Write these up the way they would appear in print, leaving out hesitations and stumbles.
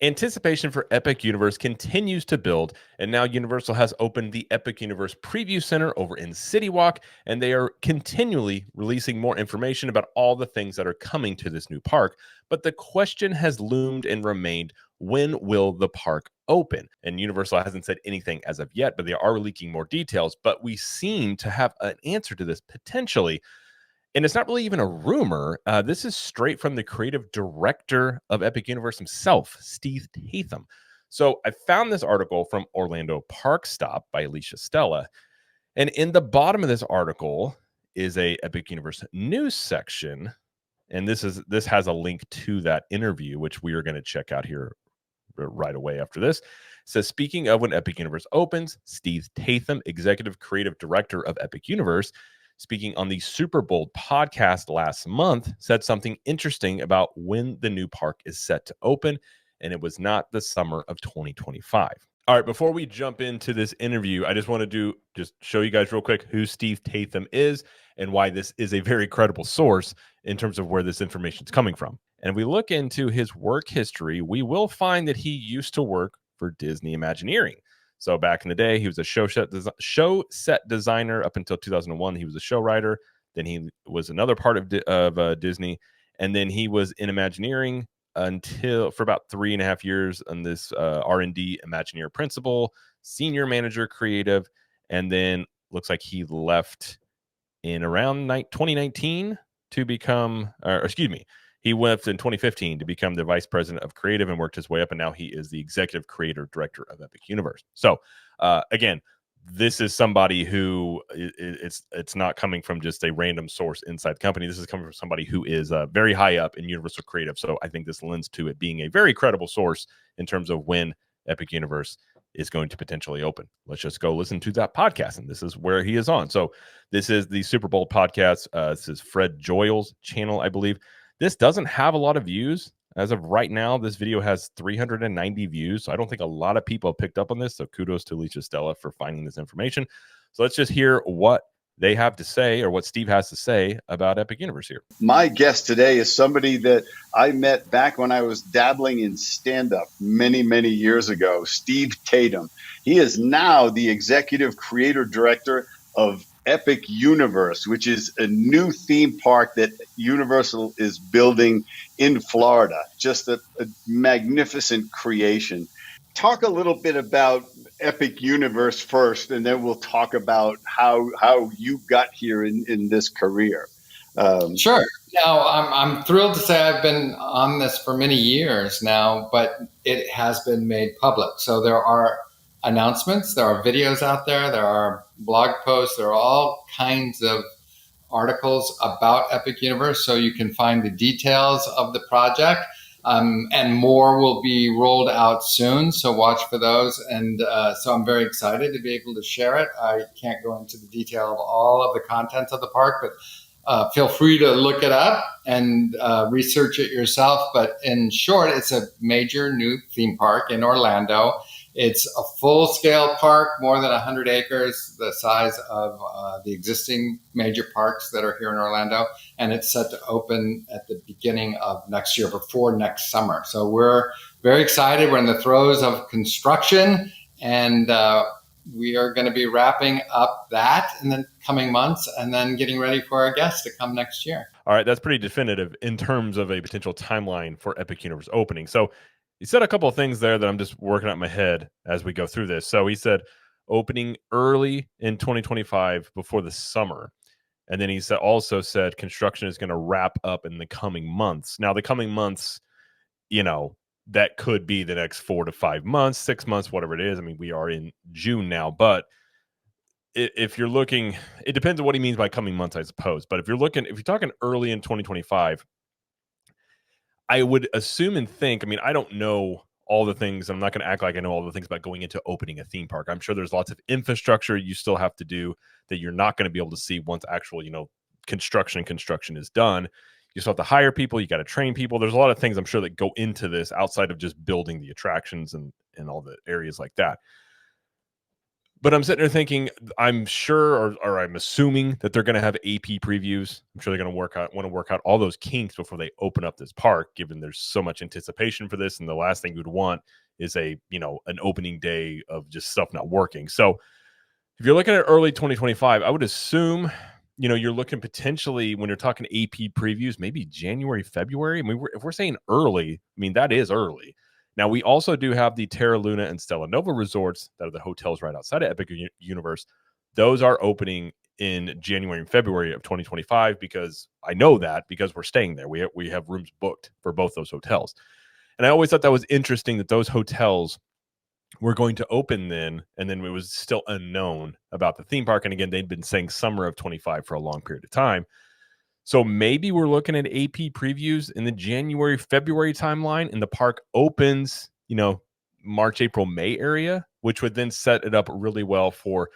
Anticipation for Epic Universe continues to build, and now Universal has opened the Epic Universe Preview Center over in City Walk, and they are continually releasing more information about all the things that are coming to this new park. But the question has loomed and remained, when will the park open? And Universal hasn't said anything as of yet, but they are leaking more details. But we seem to have an answer to this potentially. And it's not really even a rumor. This is straight from the creative director of Epic Universe himself, Steve Tatham. So I found this article from Orlando Park Stop by Alicia Stella. And in the bottom of this article is a Epic Universe news section. And this has a link to that interview, which we are going to check out here right away after this. It says, speaking of when Epic Universe opens, Steve Tatham, executive creative director of Epic Universe, speaking on the Super Bowl podcast last month, said something interesting about when the new park is set to open, and it was not the summer of 2025. All right, before we jump into this interview, I just want to show you guys real quick who Steve Tatham is and why this is a very credible source in terms of where this information is coming from. And we look into his work history, we will find that he used to work for Disney Imagineering. So back in the day, he was a show set designer up until 2001. He was a show writer. Then he was another part of Disney. And then he was in Imagineering for about 3.5 years on this R&D Imagineer principal, senior manager creative. And then looks like he left in around 2019 to become, he left in 2015 to become the vice president of creative and worked his way up. And now he is the executive creator director of Epic Universe. So again, this is somebody who it's not coming from just a random source inside the company. This is coming from somebody who is very high up in Universal Creative. So I think this lends to it being a very credible source in terms of when Epic Universe is going to potentially open. Let's just go listen to that podcast. And this is where he is on. So this is the Super Bowl podcast. This is Fred Joyle's channel, I believe. This doesn't have a lot of views. As of right now, this video has 390 views. So I don't think a lot of people have picked up on this. So kudos to Alicia Stella for finding this information. So let's just hear what they have to say, or what Steve has to say about Epic Universe here. My guest today is somebody that I met back when I was dabbling in stand-up many, many years ago, Steve Tatham. He is now the executive creator director of Epic Universe, which is a new theme park that Universal is building in Florida. Just a magnificent creation. Talk a little bit about Epic Universe first, and then we'll talk about how you got here in this career. Sure. Now, I'm thrilled to say I've been on this for many years now, but it has been made public. So there are announcements, there are videos out there, there are blog posts, there are all kinds of articles about Epic Universe, so you can find the details of the project. And more will be rolled out soon, so watch for those. And so I'm very excited to be able to share it. I can't go into the detail of all of the contents of the park, but feel free to look it up and research it yourself. But in short, it's a major new theme park in Orlando. It's a full-scale park, more than 100 acres, the size of the existing major parks that are here in Orlando. And it's set to open at the beginning of next year, before next summer. So we're very excited. We're in the throes of construction, and we are going to be wrapping up that in the coming months and then getting ready for our guests to come next year. All right, that's pretty definitive in terms of a potential timeline for Epic Universe opening. So he said a couple of things there that I'm just working out in my head as we go through this. So he said opening early in 2025 before the summer. And then he also said construction is going to wrap up in the coming months. Now, the coming months, that could be the next 4 to 5 months, 6 months, whatever it is. I mean, we are in June now, but if you're looking, it depends on what he means by coming months, I suppose. But if you're talking early in 2025, I would assume and think, I don't know all the things. I'm not going to act like I know all the things about going into opening a theme park. I'm sure there's lots of infrastructure you still have to do that you're not going to be able to see once actual, construction is done. You still have to hire people. You got to train people. There's a lot of things I'm sure that go into this outside of just building the attractions and all the areas like that. But I'm sitting there thinking, I'm sure, or I'm assuming that they're going to have AP previews. I'm sure they're going to want to work out all those kinks before they open up this park, given there's so much anticipation for this. And the last thing you would want is an opening day of just stuff not working. So if you're looking at early 2025, I would assume, you're looking potentially when you're talking AP previews, maybe January, February. I mean, if we're saying early, I mean, that is early. Now, we also do have the Terra Luna and Stella Nova resorts that are the hotels right outside of Epic Universe. Those are opening in January and February of 2025 because I know that because we're staying there. We have rooms booked for both those hotels. And I always thought that was interesting that those hotels were going to open then, and then it was still unknown about the theme park. And again, they'd been saying summer of 25 for a long period of time. So maybe we're looking at AP previews in the January, February timeline, and the park opens, March, April, May area, which would then set it up really well for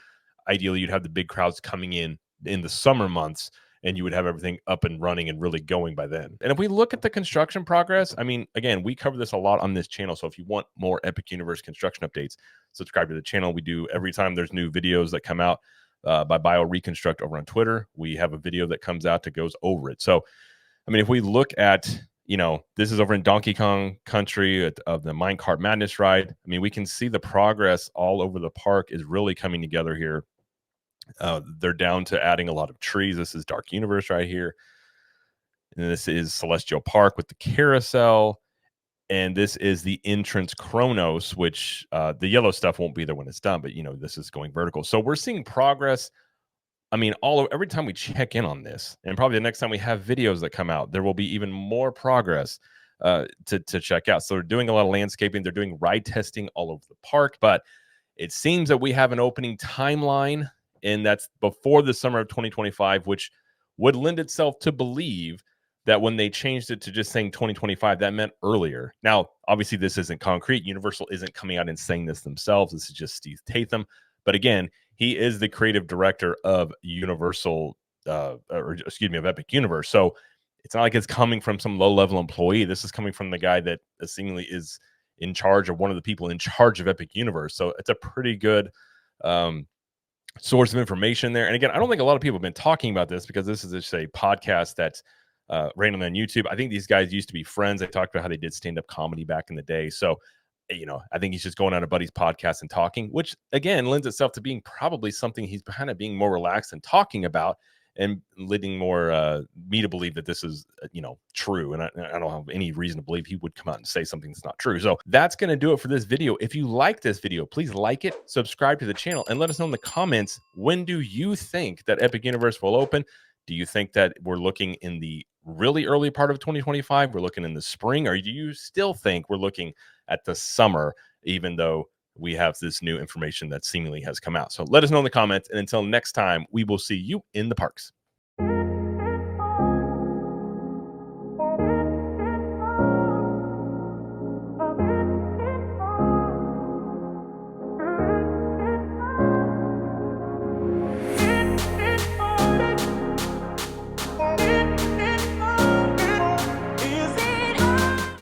ideally you'd have the big crowds coming in the summer months, and you would have everything up and running and really going by then. And if we look at the construction progress, I mean, again, we cover this a lot on this channel. So if you want more Epic Universe construction updates, subscribe to the channel. We do every time there's new videos that come out by Bio Reconstruct over on Twitter. We have a video that comes out that goes over it. So, I mean, if we look at, this is over in Donkey Kong Country of the Minecart Madness ride. I mean, we can see the progress all over the park is really coming together here. They're down to adding a lot of trees. This is Dark Universe right here. And this is Celestial Park with the carousel. And this is the entrance Chronos, which the yellow stuff won't be there when it's done, but this is going vertical. So we're seeing progress. I mean, every time we check in on this, and probably the next time we have videos that come out, there will be even more progress to check out. So they're doing a lot of landscaping. They're doing ride testing all over the park, but it seems that we have an opening timeline, and that's before the summer of 2025, which would lend itself to believe that when they changed it to just saying 2025, that meant earlier. Now, obviously, this isn't concrete. Universal isn't coming out and saying this themselves. This is just Steve Tatham. But again, he is the creative director of Universal, of Epic Universe. So it's not like it's coming from some low-level employee. This is coming from the guy that seemingly is in charge, or one of the people in charge of Epic Universe. So it's a pretty good source of information there. And again, I don't think a lot of people have been talking about this because this is just a podcast that's randomly on YouTube. I think these guys used to be friends. They talked about how they did stand-up comedy back in the day. So, I think he's just going on a buddy's podcast and talking, which again lends itself to being probably something he's kind of being more relaxed and talking about, and leading more me to believe that this is true. And I don't have any reason to believe he would come out and say something that's not true. So that's going to do it for this video. If you like this video, please like it, subscribe to the channel, and let us know in the comments, when do you think that Epic Universe will open? Do you think that we're looking in the really early part of 2025? We're looking in the spring? Or do you still think we're looking at the summer, even though we have this new information that seemingly has come out? So let us know in the comments. And until next time, we will see you in the parks.